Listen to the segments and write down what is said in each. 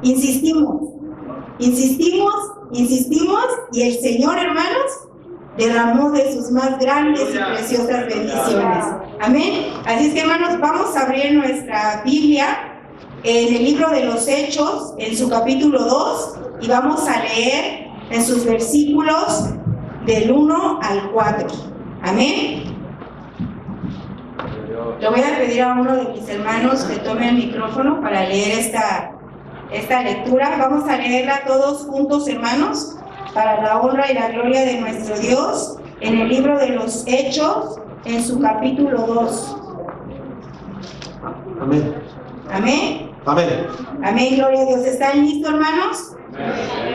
Insistimos, y el Señor, hermanos, derramó de sus más grandes y preciosas bendiciones. Amén. Así es que, hermanos, vamos a abrir nuestra Biblia en el libro de los Hechos, en su capítulo 2, y vamos a leer en sus versículos del 1 al 4. Amén. Le voy a pedir a uno de mis hermanos que tome el micrófono para leer esta lectura. Vamos a leerla todos juntos, hermanos, para la honra y la gloria de nuestro Dios, en el libro de los Hechos, en su capítulo 2. Amén. Amén. Amén. Amén, gloria a Dios. ¿Están listos, hermanos?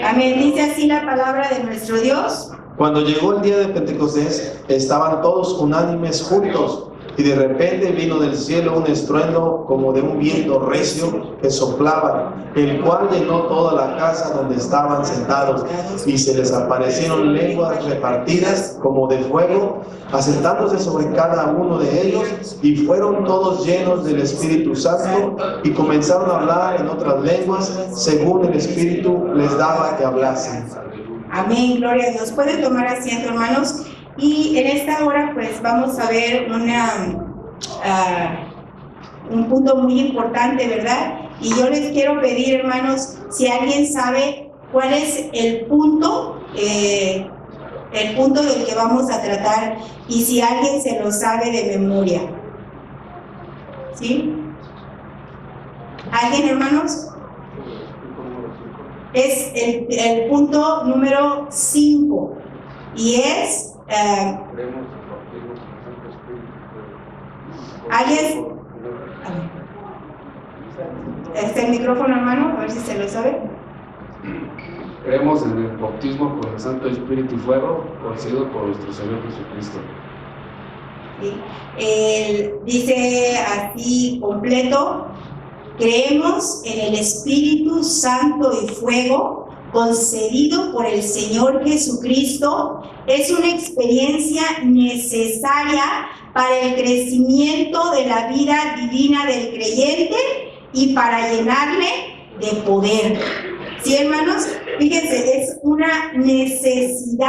Amén. Dice así la palabra de nuestro Dios. Cuando llegó el día de Pentecostés, estaban todos unánimes juntos, y de repente vino del cielo un estruendo como de un viento recio que soplaba, el cual llenó toda la casa donde estaban sentados, y se les aparecieron lenguas repartidas como de fuego, asentándose sobre cada uno de ellos, y fueron todos llenos del Espíritu Santo, y comenzaron a hablar en otras lenguas, según el Espíritu les daba que hablasen. Amén, gloria a Dios. Pueden tomar asiento, hermanos. Y en esta hora pues vamos a ver un punto muy importante, ¿verdad? Y yo les quiero pedir, hermanos, si alguien sabe cuál es el punto del que vamos a tratar, y si alguien se lo sabe de memoria. ¿Sí? ¿Alguien, hermanos? Es el punto número 5, y es ¿alguien? ¿Está el micrófono, hermano? A ver si se lo sabe. Creemos en el bautismo con el Santo Espíritu y fuego, concedido por nuestro Señor Jesucristo. Sí. Dice así completo: creemos en el Espíritu Santo y fuego, concedido por el Señor Jesucristo. Es una experiencia necesaria para el crecimiento de la vida divina del creyente y para llenarle de poder. ¿Sí, hermanos? Fíjense, es una necesidad,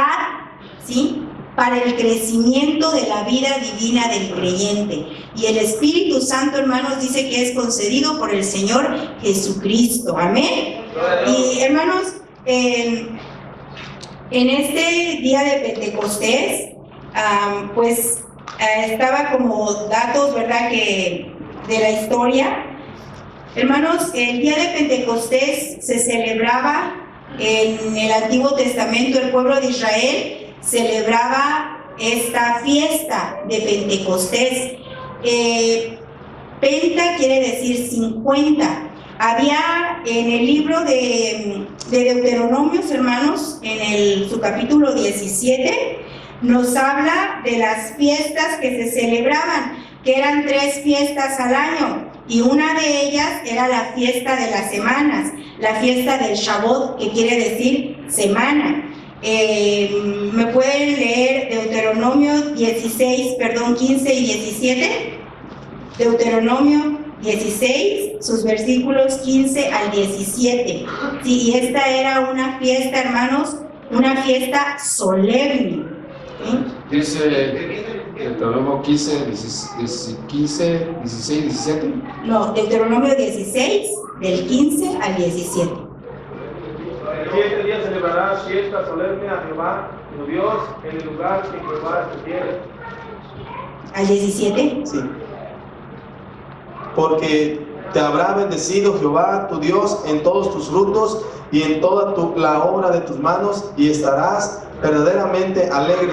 ¿sí?, para el crecimiento de la vida divina del creyente. Y el Espíritu Santo, hermanos, dice que es concedido por el Señor Jesucristo. Amén. Y, hermanos, en este día de Pentecostés, pues estaba como datos, ¿verdad?, que de la historia. Hermanos, el día de Pentecostés se celebraba en el Antiguo Testamento. El pueblo de Israel celebraba esta fiesta de Pentecostés. Penta quiere decir 50. Había en el libro de Deuteronomios, hermanos, en su capítulo 17, nos habla de las fiestas que se celebraban, que eran 3 fiestas al año, y una de ellas era la fiesta de las semanas, la fiesta del Shabbat, que quiere decir semana. ¿Me pueden leer Deuteronomio 15 y 17? Deuteronomio 16, sus versículos 15 al 17. Sí, y esta era una fiesta, hermanos, una fiesta solemne. ¿Sí? Dice Deuteronomio 15, 16, 17. No, Deuteronomio 16, del 15 al 17. El 7 día celebrarás fiesta solemne a Jehová, tu Dios, en el lugar que Jehová escogiere. ¿Al 17? Sí. Porque te habrá bendecido Jehová tu Dios en todos tus frutos y en toda la obra de tus manos, y estarás verdaderamente alegre.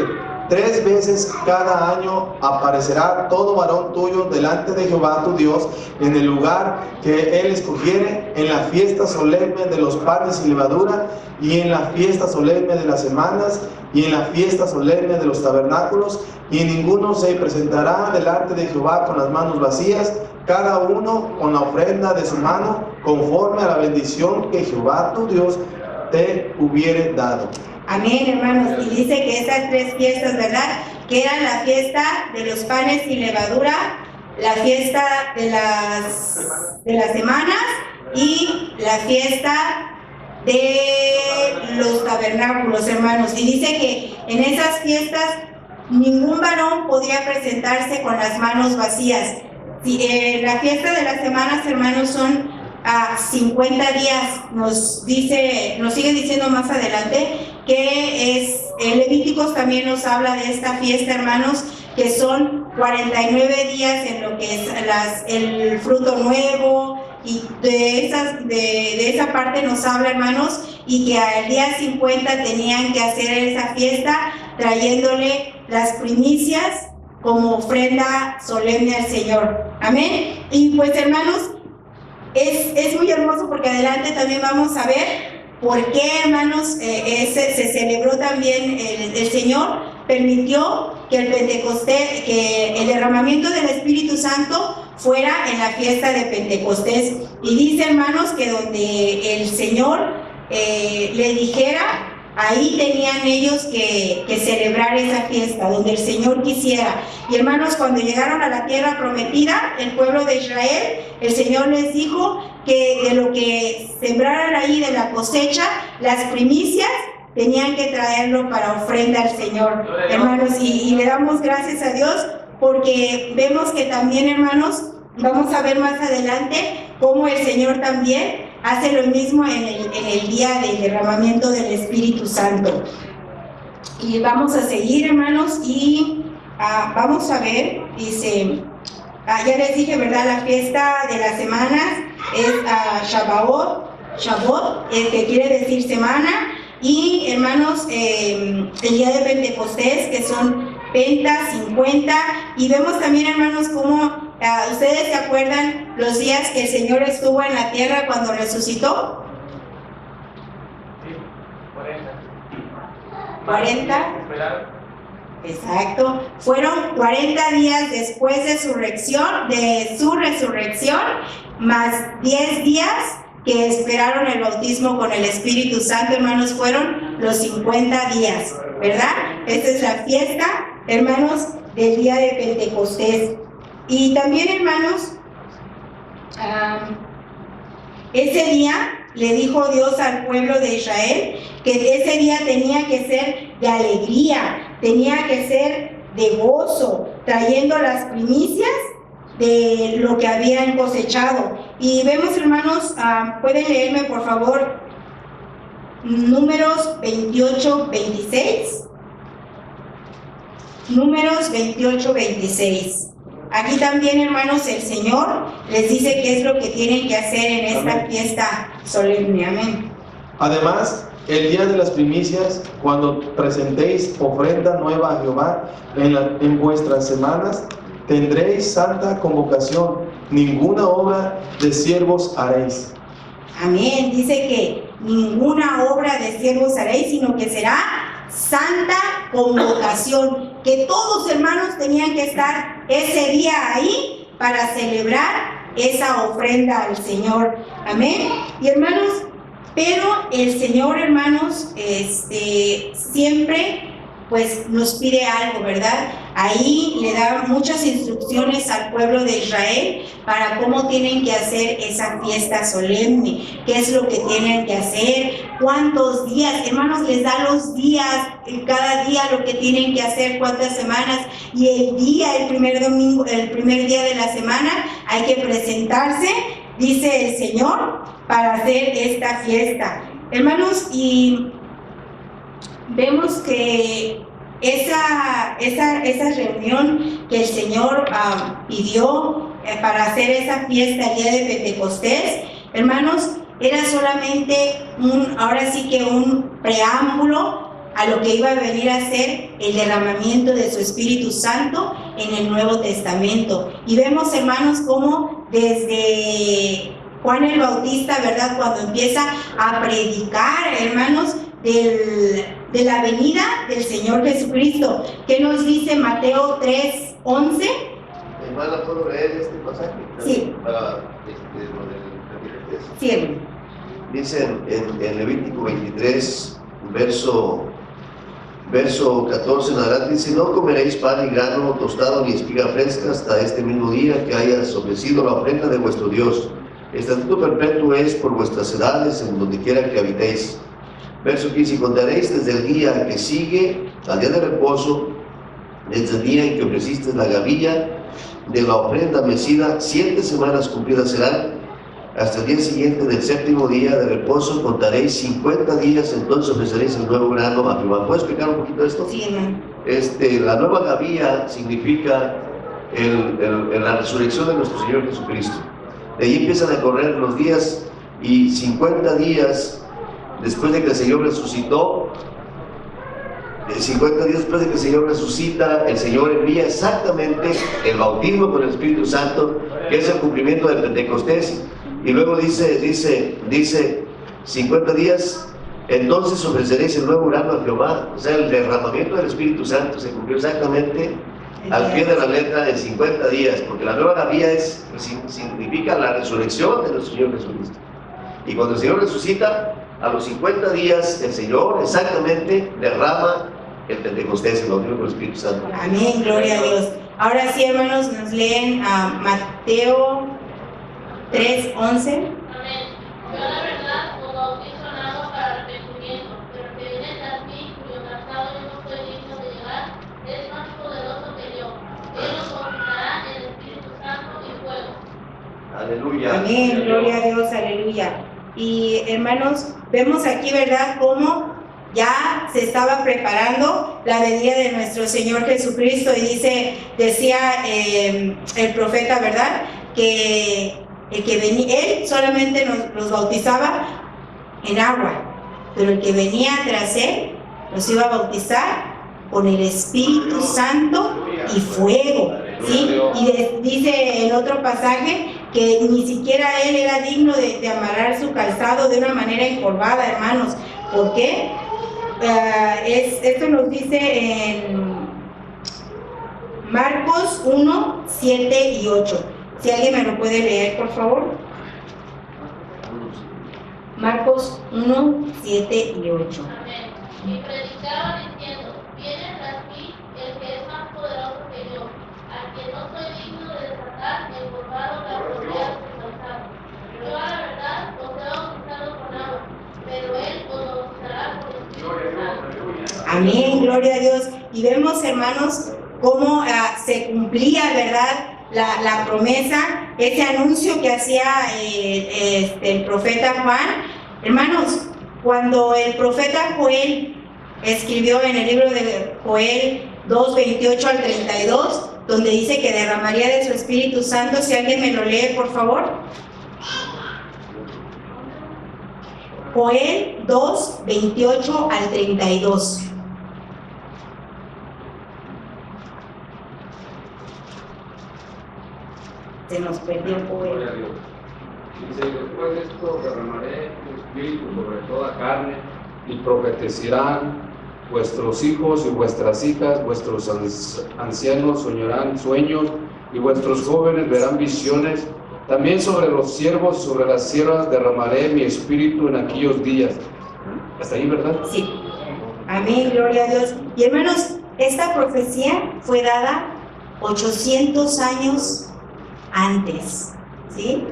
3 veces cada año aparecerá todo varón tuyo delante de Jehová tu Dios en el lugar que él escogiere, en la fiesta solemne de los panes sin levadura, y en la fiesta solemne de las semanas, y en la fiesta solemne de los tabernáculos, y ninguno se presentará delante de Jehová con las manos vacías, cada uno con la ofrenda de su mano, conforme a la bendición que Jehová tu Dios te hubiere dado. Amén, hermanos. Y dice que esas 3 fiestas, ¿verdad?, que eran la fiesta de los panes sin levadura, la fiesta de las semanas y la fiesta de los tabernáculos, hermanos. Y dice que en esas fiestas ningún varón podía presentarse con las manos vacías. La fiesta de las semanas, hermanos, son 50 días. Nos sigue diciendo más adelante que Levíticos también nos habla de esta fiesta, hermanos, que son 49 días en lo que es el fruto nuevo, y de esa parte nos habla, hermanos, y que al día 50 tenían que hacer esa fiesta trayéndole las primicias como ofrenda solemne al Señor. Amén. Y pues, hermanos, es muy hermoso porque adelante también vamos a ver por qué, hermanos, se celebró también el Señor permitió que el Pentecostés, que el derramamiento del Espíritu Santo fuera en la fiesta de Pentecostés. Y dice, hermanos, que donde el Señor le dijera, ahí tenían ellos que celebrar esa fiesta, donde el Señor quisiera. Y hermanos, cuando llegaron a la tierra prometida, el pueblo de Israel, el Señor les dijo que de lo que sembraran ahí de la cosecha, las primicias, tenían que traerlo para ofrenda al Señor, hermanos, y le damos gracias a Dios porque vemos que también, hermanos, vamos a ver más adelante cómo el Señor también hace lo mismo en el día del derramamiento del Espíritu Santo. Y vamos a seguir, hermanos, y vamos a ver, dice, ya les dije, ¿verdad? La fiesta de las semanas es Shavuot, que quiere decir semana. Y hermanos, el día de Pentecostés, que son 50, y vemos también, hermanos, cómo ustedes se acuerdan los días que el Señor estuvo en la tierra cuando resucitó. 40. Exacto. Fueron 40 días después de su resurrección, más 10 días que esperaron el bautismo con el Espíritu Santo, hermanos, fueron los 50 días, ¿verdad? Esta es la fiesta, hermanos, del día de Pentecostés. Y también, hermanos, ese día le dijo Dios al pueblo de Israel que ese día tenía que ser de alegría, tenía que ser de gozo, trayendo las primicias de lo que habían cosechado. Y vemos, hermanos, pueden leerme por favor Números 28-26. Números 28-26. Aquí también, hermanos, el Señor les dice qué es lo que tienen que hacer en esta fiesta solemne. Amén. Además, el día de las primicias, cuando presentéis ofrenda nueva a Jehová en vuestras semanas, tendréis santa convocación, ninguna obra de siervos haréis. Amén. Dice que ninguna obra de siervos haréis, sino que será santa convocación, que todos, hermanos, tenían que estar ese día ahí para celebrar esa ofrenda al Señor. Amén. Y hermanos, pero el Señor, hermanos, siempre pues nos pide algo, ¿verdad? Ahí le da muchas instrucciones al pueblo de Israel para cómo tienen que hacer esa fiesta solemne, qué es lo que tienen que hacer, cuántos días, hermanos, les da los días, cada día lo que tienen que hacer, cuántas semanas, y el primer día de la semana hay que presentarse, dice el Señor, para hacer esta fiesta. Hermanos, y vemos que esa reunión que el Señor pidió para hacer esa fiesta el día de Pentecostés, hermanos, era solamente ahora sí que un preámbulo a lo que iba a venir a ser el derramamiento de su Espíritu Santo en el Nuevo Testamento. Y vemos, hermanos, cómo desde Juan el Bautista, ¿verdad?, cuando empieza a predicar, hermanos, de la venida del Señor Jesucristo. ¿Qué nos dice Mateo 3:11? Hermana, ¿puedo leer este pasaje? Sí. Para lo del Pentecostés. Sí. Dice en Levítico 23, verso 14 en adelante, dice: no comeréis pan ni grano tostado ni espiga fresca hasta este mismo día que haya establecido la ofrenda de vuestro Dios. Estatuto perpetuo es por vuestras edades en donde quiera que habitéis. Verso 15, y contaréis desde el día que sigue al día de reposo, desde el día en que ofreciste la gavilla de la ofrenda mecida, 7 semanas cumplidas serán, hasta el día siguiente del 7º día de reposo contaréis 50 días, entonces ofreceréis el nuevo grano a Jehová. ¿Puedes explicar un poquito esto? Sí, hermano. La nueva gavilla significa la resurrección de nuestro Señor Jesucristo. De ahí empiezan a correr los días, y 50 días después de que el Señor resucitó, 50 días después de que el Señor resucita, el Señor envía exactamente el bautismo con el Espíritu Santo, que es el cumplimiento del Pentecostés. Y luego dice 50 días, entonces ofreceréis el nuevo grano a Jehová. O sea, el derramamiento del Espíritu Santo se cumplió exactamente al pie de la letra en 50 días, porque la nueva gavilla significa la resurrección de nuestro Señor Jesucristo. Y cuando el Señor resucita, a los 50 días, el Señor exactamente derrama el Pentecostés, el bautismo con el Espíritu Santo. Amén, gloria a Dios. Ahora sí, hermanos, nos leen a Mateo 3:11. Amén. Yo la verdad os bautizo en agua para arrepentimiento, pero el que viene tras mí, cuyo calzado yo no soy digno de llevar, es más poderoso que yo. Él os bautizará en el Espíritu Santo y fuego. Aleluya. Amén, gloria a Dios, aleluya. Y hermanos, vemos aquí, ¿verdad?, cómo ya se estaba preparando la venida de nuestro Señor Jesucristo. Y decía el profeta, ¿verdad?, que el que venía, él solamente nos bautizaba en agua, pero el que venía tras él nos iba a bautizar con el Espíritu Santo y fuego, ¿sí? Y dice en otro pasaje que ni siquiera él era digno de amarrar su calzado de una manera encorvada, hermanos. ¿Por qué? Esto nos dice en Marcos 1, 7 y 8. Si alguien me lo puede leer, por favor. Marcos 1, 7 y 8. Amén. Y predicaba diciendo, viene tras mí el que es más poderoso que yo, a quien no soy digno de desatar el bordado de la correa de su calzado. Yo a la verdad os he bautizado con agua, pero él os bautizará con el Espíritu Santo. Amén, gloria a Dios. Y vemos, hermanos, cómo se cumplía, ¿verdad?, la promesa, ese anuncio que hacía el profeta Juan. Hermanos, cuando el profeta Joel escribió en el libro de Joel 2, 28 al 32, donde dice que derramaría de su Espíritu Santo, si alguien me lo lee, por favor. Joel 2, 28 al 32. Se nos perdió Gloria Joel. a Dios. Dice, después de esto derramaré mi espíritu sobre toda carne, y profetizarán vuestros hijos y vuestras hijas, vuestros ancianos soñarán sueños, y vuestros jóvenes verán visiones. También sobre los siervos y sobre las siervas derramaré mi espíritu en aquellos días. Hasta ahí, ¿verdad? Sí. Amén, gloria a Dios. Y hermanos, esta profecía fue dada 800 años antes, ¿sí?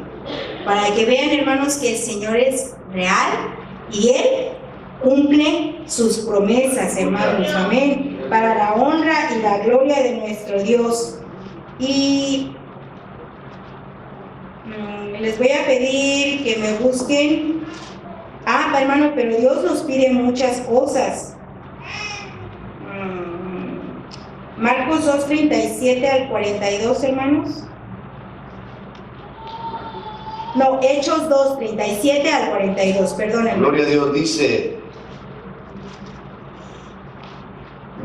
Para que vean, hermanos, que el Señor es real y Él cumple sus promesas, hermanos. Amén. Para la honra y la gloria de nuestro Dios. Y les voy a pedir que me busquen. Hermano, pero Dios nos pide muchas cosas. Marcos 2, 37 al 42, hermanos. No, Hechos 2, 37 al 42, perdón, hermano. Gloria a Dios.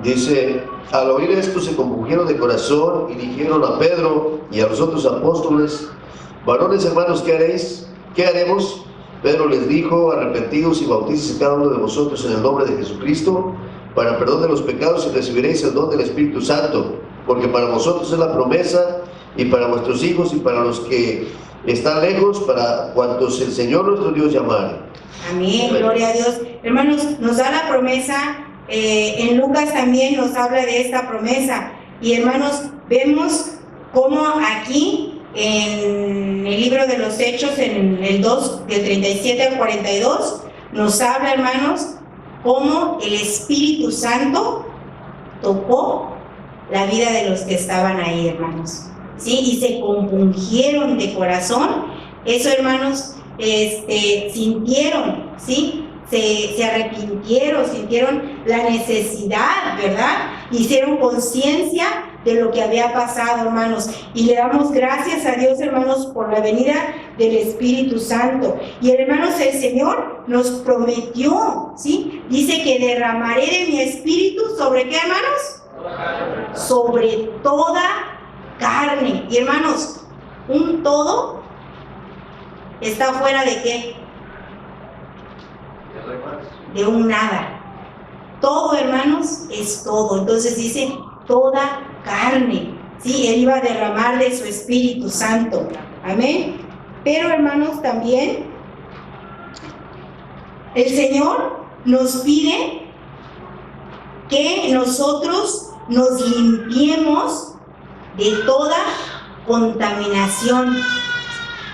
Dice, al oír esto se compungieron de corazón y dijeron a Pedro y a los otros apóstoles, varones hermanos, ¿qué haréis? ¿Qué haremos? Pedro les dijo, arrepentidos y bautícense cada uno de vosotros en el nombre de Jesucristo para perdón de los pecados, y recibiréis el don del Espíritu Santo, porque para vosotros es la promesa, y para vuestros hijos y para los que están lejos, para cuantos el Señor nuestro Dios llamare. Amén, gloria a Dios. Hermanos, nos da la promesa. En Lucas también nos habla de esta promesa. Y hermanos, vemos cómo aquí en el libro de los Hechos, en el 2, de 37 al 42, nos habla, hermanos, cómo el Espíritu Santo tocó la vida de los que estaban ahí, hermanos, ¿sí? Y se compungieron de corazón. Eso, hermanos, sintieron, ¿sí? Se arrepintieron, sintieron la necesidad, ¿verdad? Hicieron conciencia de lo que había pasado, hermanos. Y le damos gracias a Dios, hermanos, por la venida del Espíritu Santo. Y, hermanos, el Señor nos prometió, ¿sí? Dice que derramaré de mi Espíritu, ¿sobre qué, hermanos? Sobre toda carne. Y, hermanos, un todo está fuera de ¿qué? De un nada. Todo, hermanos, es todo. Entonces dice toda carne, ¿sí? Él iba a derramar de su Espíritu Santo. Amén. Pero, hermanos, también el Señor nos pide que nosotros nos limpiemos de toda contaminación.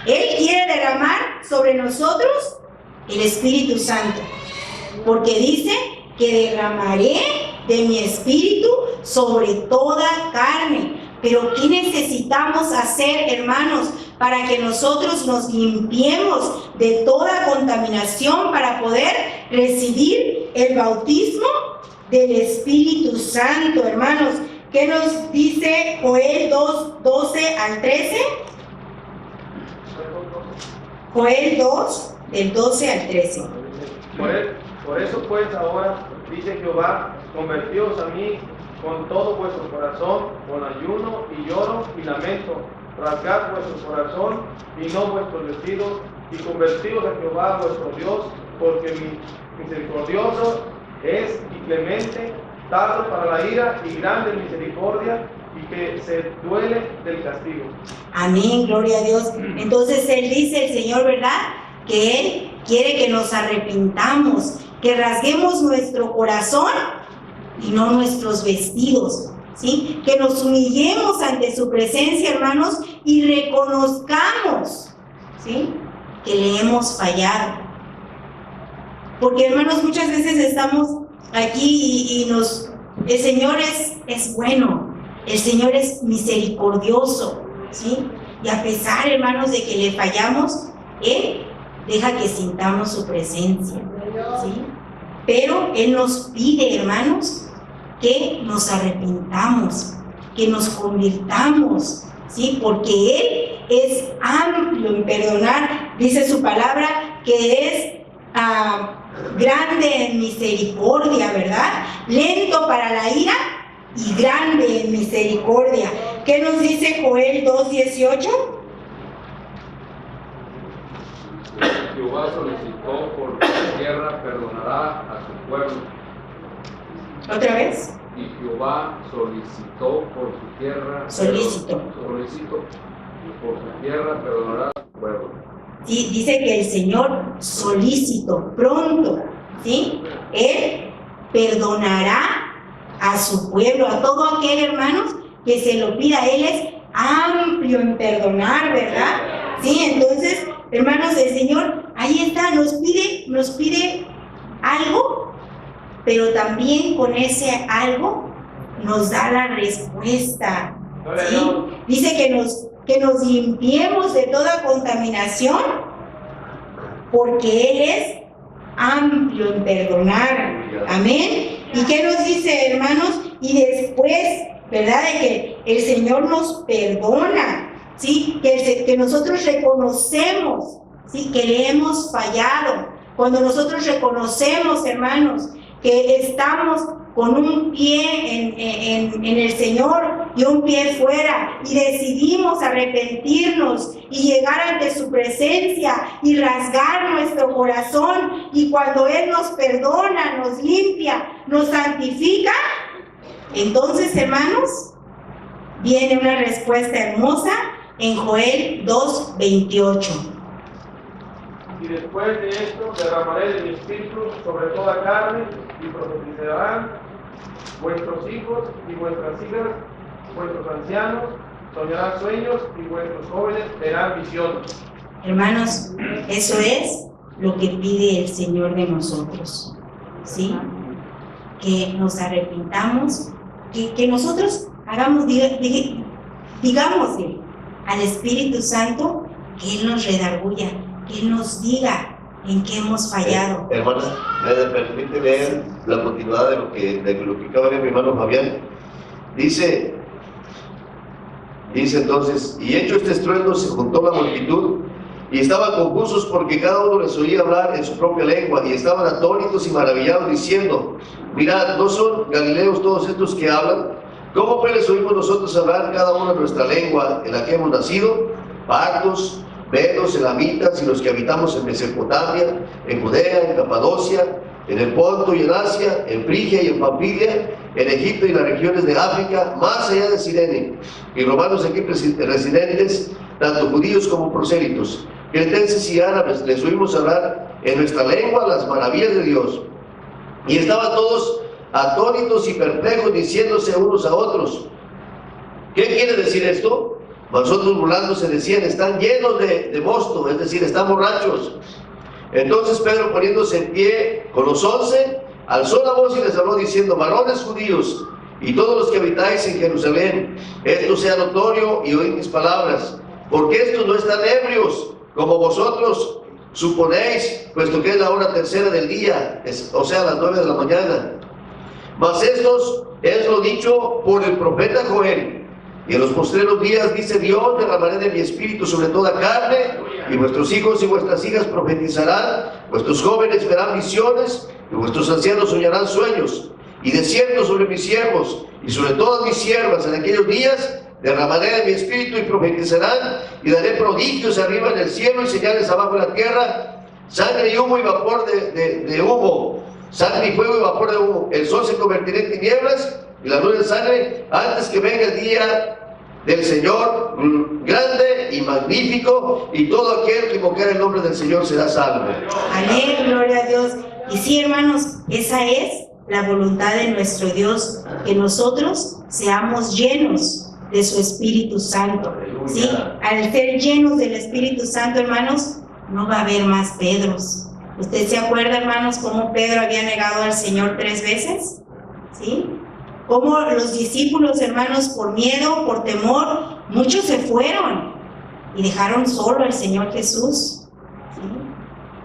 Él quiere derramar sobre nosotros el Espíritu Santo, porque dice que derramaré de mi Espíritu sobre toda carne. Pero ¿qué necesitamos hacer, hermanos, para que nosotros nos limpiemos de toda contaminación para poder recibir el bautismo del Espíritu Santo, hermanos? ¿Qué nos dice Joel 2, 12 al 13? Joel 2, del 12 al 13. Por eso pues ahora, dice Jehová, convertíos a mí con todo vuestro corazón, con ayuno y lloro y lamento. Rasgad vuestro corazón y no vuestros vestidos, y convertíos a Jehová vuestro Dios, porque misericordioso es y clemente, tardo para la ira y grande en misericordia, y que se duele del castigo. Amén, gloria a Dios. Entonces Él dice, el Señor, ¿verdad?, que Él quiere que nos arrepintamos, que rasguemos nuestro corazón y no nuestros vestidos, ¿sí? Que nos humillemos ante su presencia, hermanos, y reconozcamos, ¿sí?, que le hemos fallado. Porque, hermanos, muchas veces estamos aquí y el Señor es bueno, el Señor es misericordioso, ¿sí? Y a pesar, hermanos, de que le fallamos, Él deja que sintamos su presencia, ¿sí? Pero Él nos pide, hermanos, que nos arrepintamos, que nos convirtamos, ¿sí? Porque Él es amplio en perdonar. Dice su palabra que es grande en misericordia, ¿verdad? Lento para la ira y grande en misericordia. ¿Qué nos dice Joel 2:18? Jehová solicitó por su tierra, perdonará a su pueblo. ¿Otra vez? Y Jehová solicitó por su tierra. Solicitó por su tierra, perdonará a su pueblo. Sí, dice que el Señor solícito, pronto, ¿sí? Él perdonará a su pueblo, a todo aquel, hermanos, que se lo pida. Él es amplio en perdonar, ¿verdad? Sí, entonces, hermanos, el Señor ahí está, nos pide algo, pero también con ese algo nos da la respuesta, ¿sí? Dice que nos limpiemos de toda contaminación, porque Él es amplio en perdonar. Amén. ¿Y qué nos dice, hermanos? Y después, ¿verdad?, de que el Señor nos perdona, ¿sí? Que nosotros reconocemos, ¿sí?, que le hemos fallado. Cuando nosotros reconocemos, hermanos, que estamos con un pie en el Señor y un pie fuera, y decidimos arrepentirnos y llegar ante su presencia y rasgar nuestro corazón, y cuando Él nos perdona, nos limpia, nos santifica, entonces, hermanos, viene una respuesta hermosa en Joel 2:28. Y después de esto derramaré de mi espíritu sobre toda carne, y profetizarán vuestros hijos y vuestras hijas, vuestros ancianos soñarán sueños y vuestros jóvenes verán visiones. Hermanos, eso es lo que pide el Señor de nosotros, ¿sí? Que nos arrepintamos, que nosotros hagamos, digámosle al Espíritu Santo que Él nos redarguya, que Él nos diga en qué hemos fallado. Hermana, me permite leer la continuidad de lo que acaba de mi hermano Fabián. Dice entonces, y hecho este estruendo se juntó la multitud y estaban confusos porque cada uno les oía hablar en su propia lengua y estaban atónitos y maravillados diciendo: mirad, ¿no son galileos todos estos que hablan? ¿Cómo pues les oímos nosotros hablar cada uno en nuestra lengua en la que hemos nacido? Partos, medos, elamitas y los que habitamos en Mesopotamia, en Judea, en Capadocia, en el Ponto y en Asia, en Frigia y en Pamfilia, en Egipto y las regiones de África, más allá de Cirene, y romanos aquí residentes, tanto judíos como prosélitos, cretenses y árabes, les oímos hablar en nuestra lengua las maravillas de Dios. Y estaban todos atónitos y perplejos, diciéndose unos a otros: ¿qué quiere decir esto? Mas otros burlándose decían: están llenos de mosto, es decir, están borrachos. Entonces Pedro, poniéndose en pie con los 11, alzó la voz y les habló diciendo: varones judíos y todos los que habitáis en Jerusalén, esto sea notorio y oíd mis palabras, porque estos no están ebrios como vosotros suponéis, puesto que es la hora tercera del día, o sea, las 9 de la mañana. Mas estos es lo dicho por el profeta Joel: y en los postreros días, dice Dios, derramaré de mi espíritu sobre toda carne, y vuestros hijos y vuestras hijas profetizarán, vuestros jóvenes verán visiones, y vuestros ancianos soñarán sueños. Y de cierto sobre mis siervos y sobre todas mis siervas en aquellos días derramaré de mi espíritu y profetizarán, y daré prodigios arriba en el cielo y señales abajo en la tierra, sangre y humo y vapor de humo, sangre y fuego y vapor de humo. El sol se convertirá en tinieblas y la luz en sangre, antes que venga el día del Señor grande y magnífico, y todo aquel que invocar el nombre del Señor será salvo. Amén, gloria a Dios. Y sí, hermanos, esa es la voluntad de nuestro Dios, que nosotros seamos llenos de su Espíritu Santo. ¿Sí? Al ser llenos del Espíritu Santo, hermanos, no va a haber más Pedros. ¿Usted se acuerda, hermanos, cómo Pedro había negado al Señor 3 veces? ¿Sí? Cómo los discípulos, hermanos, por miedo, por temor, muchos se fueron y dejaron solo al Señor Jesús. ¿Sí?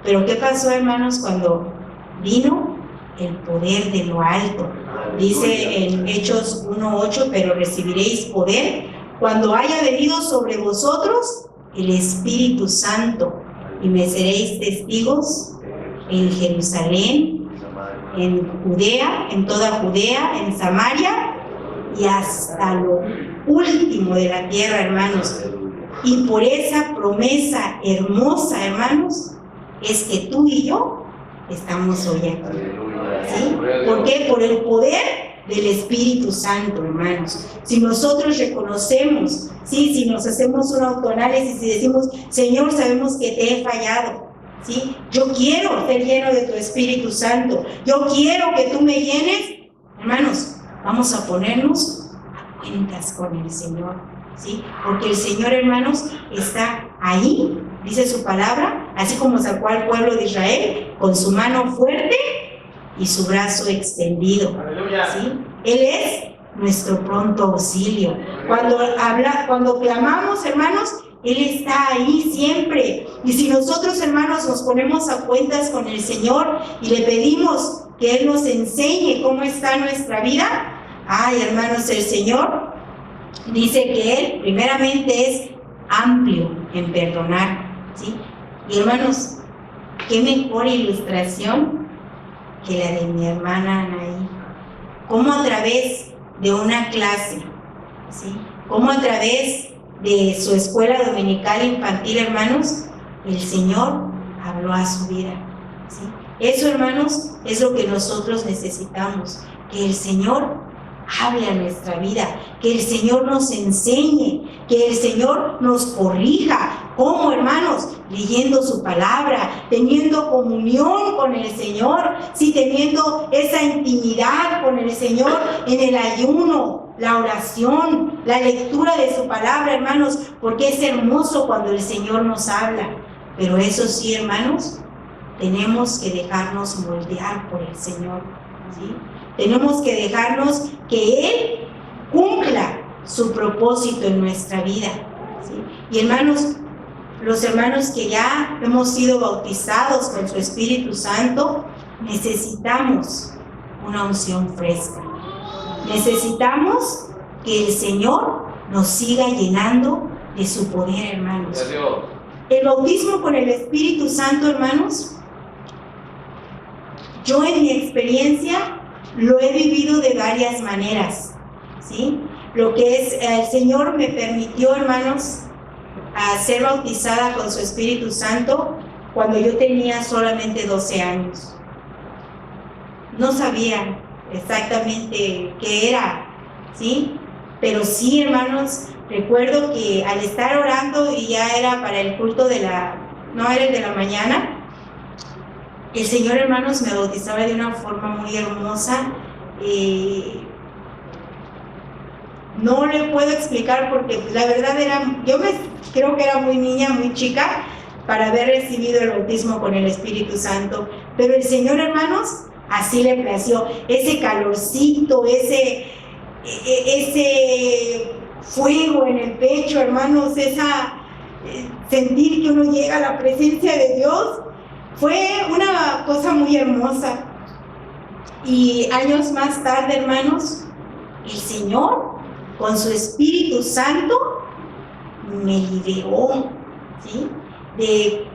Pero ¿qué pasó, hermanos, cuando vino el poder de lo alto? Dice en Hechos 1:8: pero recibiréis poder cuando haya venido sobre vosotros el Espíritu Santo, y me seréis testigos en Jerusalén, en Judea, en toda Judea, en Samaria y hasta lo último de la tierra, hermanos. Y por esa promesa hermosa, hermanos, es que tú y yo estamos hoy aquí. ¿Sí? ¿Por qué? Por el poder del Espíritu Santo, hermanos. Si nosotros reconocemos, ¿sí? Si nos hacemos un autoanálisis y decimos: Señor, sabemos que te he fallado, ¿sí? Yo quiero ser lleno de tu Espíritu Santo, yo quiero que tú me llenes, hermanos, vamos a ponernos a cuentas con el Señor, ¿sí? Porque el Señor, hermanos, está ahí, dice su palabra, así como sacó al pueblo de Israel con su mano fuerte y su brazo extendido. ¿Sí? Él es nuestro pronto auxilio. Cuando clamamos, hermanos, Él está ahí siempre. Y si nosotros, hermanos, nos ponemos a cuentas con el Señor y le pedimos que Él nos enseñe cómo está nuestra vida, ay, hermanos, el Señor dice que Él primeramente es amplio en perdonar, ¿sí? Y hermanos, qué mejor ilustración que la de mi hermana Anaí. Cómo a través de una clase, ¿sí? Cómo a través de su escuela dominical infantil, hermanos, el Señor habló a su vida, ¿sí? Eso, hermanos, es lo que nosotros necesitamos, que el Señor hable a nuestra vida, que el Señor nos enseñe, que el Señor nos corrija. ¿Cómo, hermanos? Leyendo su palabra, teniendo comunión con el Señor, sí, teniendo esa intimidad con el Señor en el ayuno, la oración, la lectura de su palabra, hermanos, porque es hermoso cuando el Señor nos habla. Pero eso sí, hermanos, tenemos que dejarnos moldear por el Señor, ¿sí? Tenemos que dejarnos que Él cumpla su propósito en nuestra vida, ¿sí? Y hermanos, los hermanos que ya hemos sido bautizados con su Espíritu Santo, necesitamos una unción fresca. Necesitamos que el Señor nos siga llenando de su poder, hermanos. El bautismo con el Espíritu Santo, hermanos, yo en mi experiencia lo he vivido de varias maneras, ¿sí? Lo que es, el Señor me permitió, hermanos, a ser bautizada con su Espíritu Santo cuando yo tenía solamente 12 años. No sabía exactamente qué era, ¿sí? Pero sí, hermanos, recuerdo que al estar orando, y ya era para el culto no era el de la mañana, el Señor, hermanos, me bautizaba de una forma muy hermosa. No le puedo explicar porque la verdad creo que era muy niña, muy chica, para haber recibido el bautismo con el Espíritu Santo. Pero el Señor, hermanos, así le plació. Ese calorcito, ese fuego en el pecho, hermanos, sentir que uno llega a la presencia de Dios, fue una cosa muy hermosa. Y años más tarde, hermanos, el Señor, con su Espíritu Santo, me liberó, ¿sí? De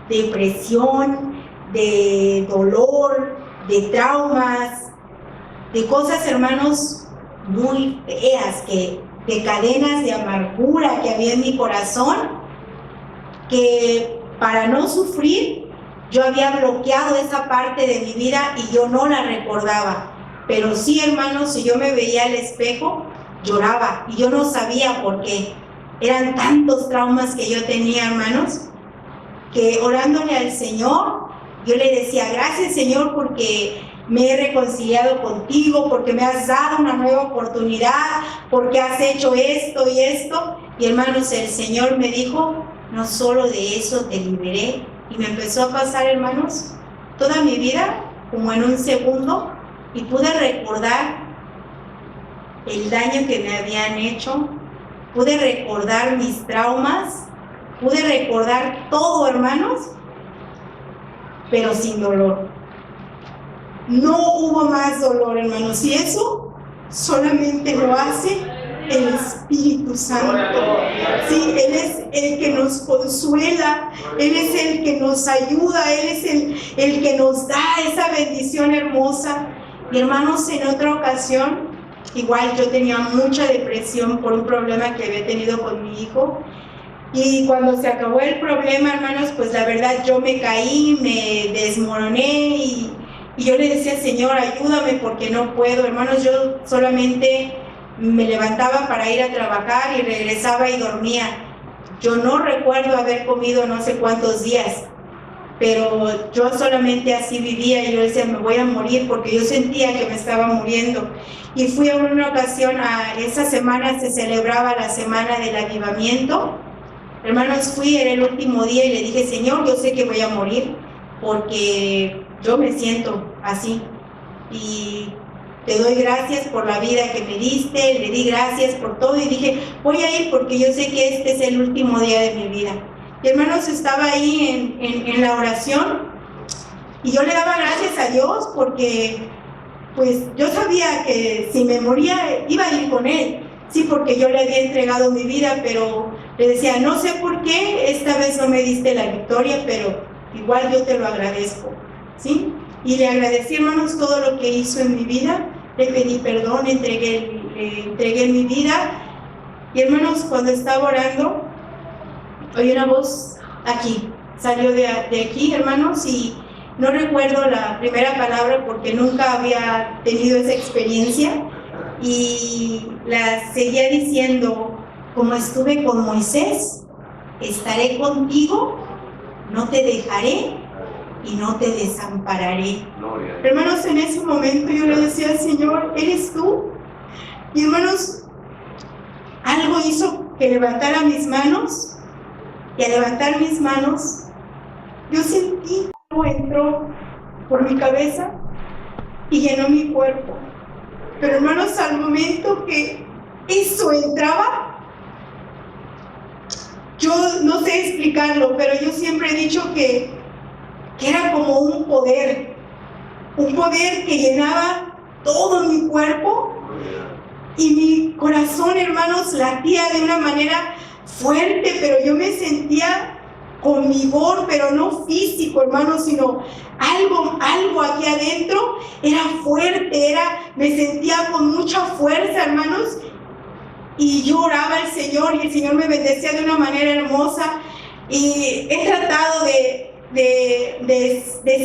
depresión, de dolor, de traumas, de cosas, hermanos, muy feas, de cadenas de amargura que había en mi corazón, que para no sufrir, yo había bloqueado esa parte de mi vida y yo no la recordaba. Pero sí, hermanos, si yo me veía al espejo, lloraba y yo no sabía por qué. Eran tantos traumas que yo tenía, hermanos, que orándole al Señor, yo le decía: gracias, Señor, porque me he reconciliado contigo, porque me has dado una nueva oportunidad, porque has hecho esto y esto. Y hermanos, el Señor me dijo: no solo de eso te liberé. Y me empezó a pasar, hermanos, toda mi vida como en un segundo, y pude recordar el daño que me habían hecho, pude recordar mis traumas, pude recordar todo, hermanos, pero sin dolor. No hubo más dolor, hermanos, y eso solamente lo hace el Espíritu Santo. Sí, Él es el que nos consuela, Él es el que nos ayuda, Él es el que nos da esa bendición hermosa. Y hermanos, en otra ocasión, igual yo tenía mucha depresión por un problema que había tenido con mi hijo. Y cuando se acabó el problema, hermanos, pues la verdad yo me caí, me desmoroné y yo le decía: Señor, ayúdame porque no puedo. Hermanos, yo solamente me levantaba para ir a trabajar y regresaba y dormía. Yo no recuerdo haber comido no sé cuántos días, pero yo solamente así vivía. Y yo decía: me voy a morir, porque yo sentía que me estaba muriendo. Y fui a una ocasión, esa semana se celebraba la semana del avivamiento. Hermanos, era el último día y le dije: Señor, yo sé que voy a morir porque yo me siento así, y te doy gracias por la vida que me diste, le di gracias por todo, y dije: voy a ir porque yo sé que este es el último día de mi vida. Y hermanos, estaba ahí en la oración, y yo le daba gracias a Dios porque pues yo sabía que si me moría iba a ir con Él, sí, porque yo le había entregado mi vida, pero le decía: no sé por qué esta vez no me diste la victoria, pero igual yo te lo agradezco, ¿sí? Y le agradecí, hermanos, todo lo que hizo en mi vida. Le pedí perdón, le entregué mi vida. Y hermanos, cuando estaba orando, oí una voz aquí, salió de aquí, hermanos, y no recuerdo la primera palabra porque nunca había tenido esa experiencia, y la seguía diciendo, como estuve con Moisés, estaré contigo, no te dejaré y no te desampararé. Hermanos, en ese momento yo le decía, Señor, ¿eres tú? Y hermanos, algo hizo que levantara mis manos, y al levantar mis manos, yo sentí que algo entró por mi cabeza y llenó mi cuerpo. Pero hermanos, al momento que eso entraba, yo no sé explicarlo, pero yo siempre he dicho que era como un poder que llenaba todo mi cuerpo, y mi corazón, hermanos, latía de una manera fuerte, pero yo me sentía con vigor, pero no físico, hermanos, sino algo aquí adentro era fuerte, me sentía con mucha fuerza, hermanos, y yo oraba al Señor y el Señor me bendecía de una manera hermosa. Y he tratado de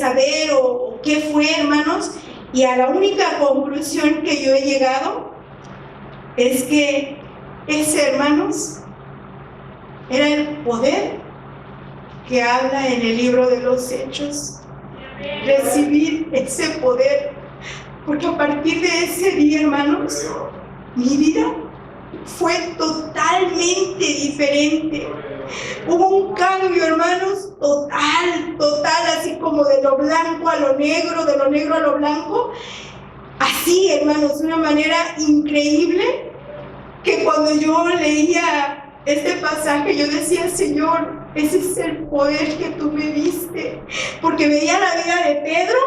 saber o qué fue, hermanos, y a la única conclusión que yo he llegado es que ese, hermanos, era el poder que habla en el libro de los Hechos. Recibir ese poder, porque a partir de ese día, hermanos, mi vida fue totalmente diferente. Hubo un cambio, hermanos, total, así como de lo blanco a lo negro, de lo negro a lo blanco. Así, hermanos, de una manera increíble, que cuando yo leía este pasaje, yo decía, Señor, ese es el poder que tú me diste, porque veía la vida de Pedro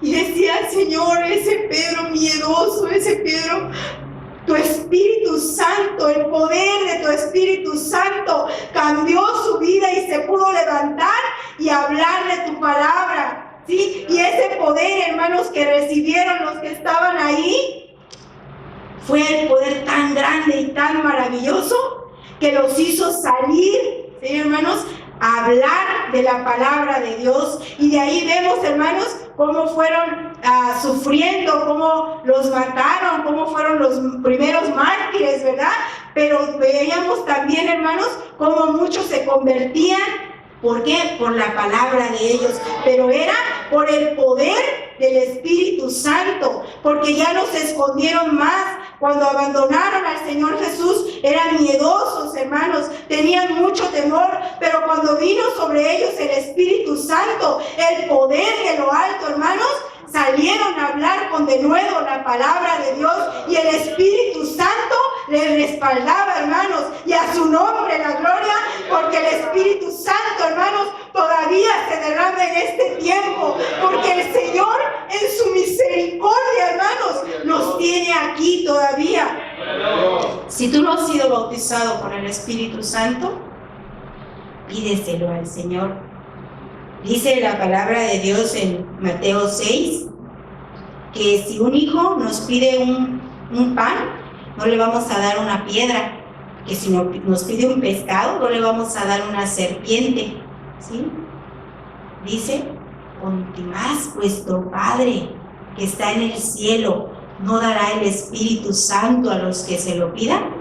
y decía, Señor, ese Pedro miedoso, ese Pedro, tu Espíritu Santo, el poder de tu Espíritu Santo cambió su vida y se pudo levantar y hablar de tu palabra, ¿sí? Y ese poder, hermanos, que recibieron los que estaban ahí, fue el poder tan grande y tan maravilloso que los hizo salir, ¿sí, hermanos?, a hablar de la palabra de Dios. Y de ahí vemos, hermanos, cómo fueron sufriendo, cómo los mataron, cómo fueron los primeros mártires, ¿verdad? Pero veíamos también, hermanos, cómo muchos se convertían. ¿Por qué? Por la palabra de ellos, pero era por el poder del Espíritu Santo, porque ya no se escondieron más. Cuando abandonaron al Señor Jesús, eran miedosos, hermanos, tenían mucho temor, pero cuando vino sobre ellos el Espíritu Santo, el poder de lo alto, hermanos, salieron a hablar con denuedo la palabra de Dios, y el Espíritu Santo les respaldaba, hermanos, y a su nombre la gloria, porque el Espíritu Santo, hermanos, todavía se derrama en este tiempo, porque el Señor en su misericordia, hermanos, nos tiene aquí todavía. Si tú no has sido bautizado con el Espíritu Santo, pídeselo al Señor. Dice la palabra de Dios en Mateo 6, que si un hijo nos pide un pan, no le vamos a dar una piedra, que si nos pide un pescado, no le vamos a dar una serpiente, ¿sí? Dice, cuanto más vuestro Padre que está en el cielo no dará el Espíritu Santo a los que se lo pidan.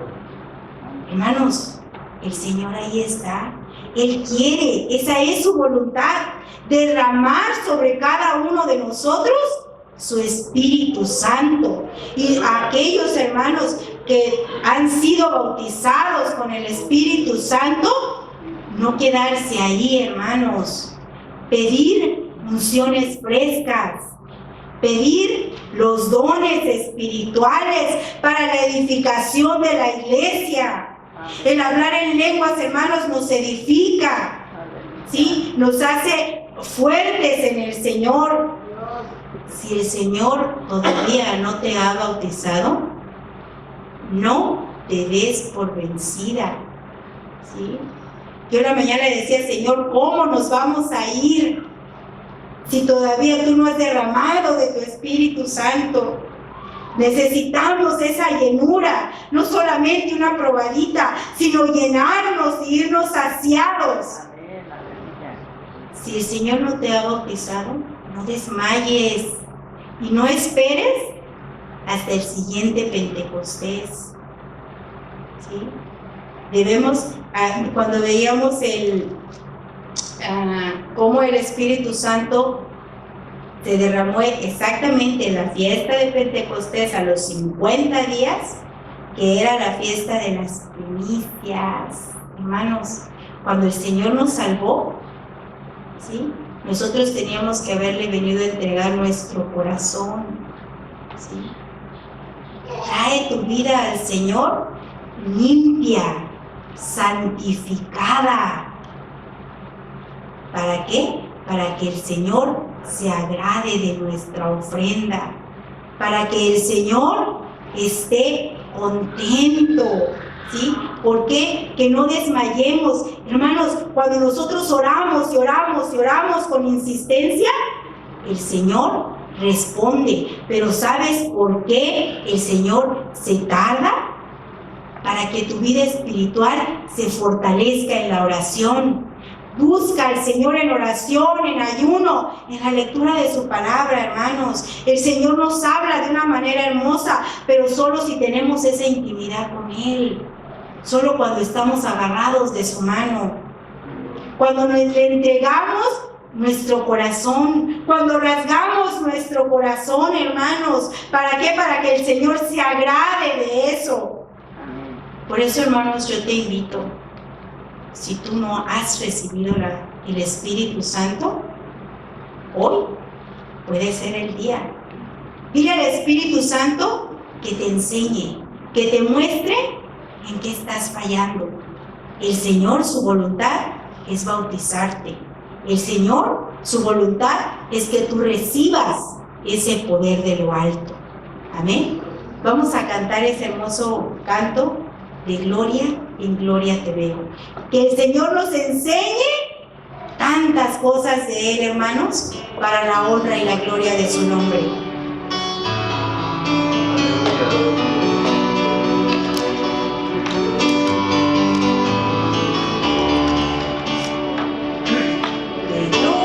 Hermanos, el Señor ahí está. Él quiere, esa es su voluntad, derramar sobre cada uno de nosotros su Espíritu Santo. Y a aquellos hermanos que han sido bautizados con el Espíritu Santo, no quedarse ahí, hermanos, pedir unciones frescas, pedir los dones espirituales para la edificación de la iglesia. El hablar en lenguas, hermanos, nos edifica, ¿sí? Nos hace fuertes en el Señor. Si el Señor todavía no te ha bautizado, no te des por vencida, ¿sí? Yo en la mañana le decía, Señor, ¿cómo nos vamos a ir si todavía tú no has derramado de tu Espíritu Santo? Necesitamos esa llenura, no solamente una probadita, sino llenarnos y irnos saciados. Si el Señor no te ha bautizado, no desmayes y no esperes hasta el siguiente Pentecostés. ¿Sí? Debemos, cuando veíamos cómo el Espíritu Santo se derramó exactamente en la fiesta de Pentecostés a los 50 días, que era la fiesta de las primicias. Hermanos, cuando el Señor nos salvó, ¿sí?, nosotros teníamos que haberle venido a entregar nuestro corazón. ¿Sí? Trae tu vida al Señor limpia, santificada. ¿Para qué? Para que el Señor se agrade de nuestra ofrenda, para que el Señor esté contento. ¿Sí? ¿Por qué? Que no desmayemos. Hermanos, cuando nosotros oramos y oramos y oramos con insistencia, el Señor responde. Pero ¿sabes por qué el Señor se tarda? Para que tu vida espiritual se fortalezca en la oración. Busca al Señor en oración, en ayuno, en la lectura de su palabra, hermanos. El Señor nos habla de una manera hermosa, pero solo si tenemos esa intimidad con Él. Solo cuando estamos agarrados de su mano. Cuando le entregamos nuestro corazón, cuando rasgamos nuestro corazón, hermanos. ¿Para qué? Para que el Señor se agrade de eso. Por eso, hermanos, yo te invito, si tú no has recibido el Espíritu Santo, hoy puede ser el día. Dile al Espíritu Santo que te enseñe, que te muestre en qué estás fallando. El Señor, su voluntad es bautizarte. El Señor, su voluntad es que tú recibas ese poder de lo alto. Amén. Vamos a cantar ese hermoso canto de gloria en gloria te veo. Que el Señor nos enseñe tantas cosas de Él, hermanos, para la honra y la gloria de su nombre. Yo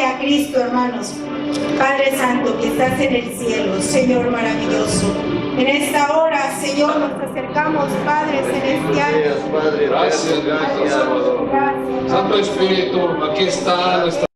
Gloria a Cristo, hermanos. Padre Santo que estás en el cielo, Señor maravilloso. En esta hora, Señor, nos acercamos, Padre celestial. Gracias, Padre. Gracias, Salvador. Gracias. Santo Espíritu, aquí está nuestra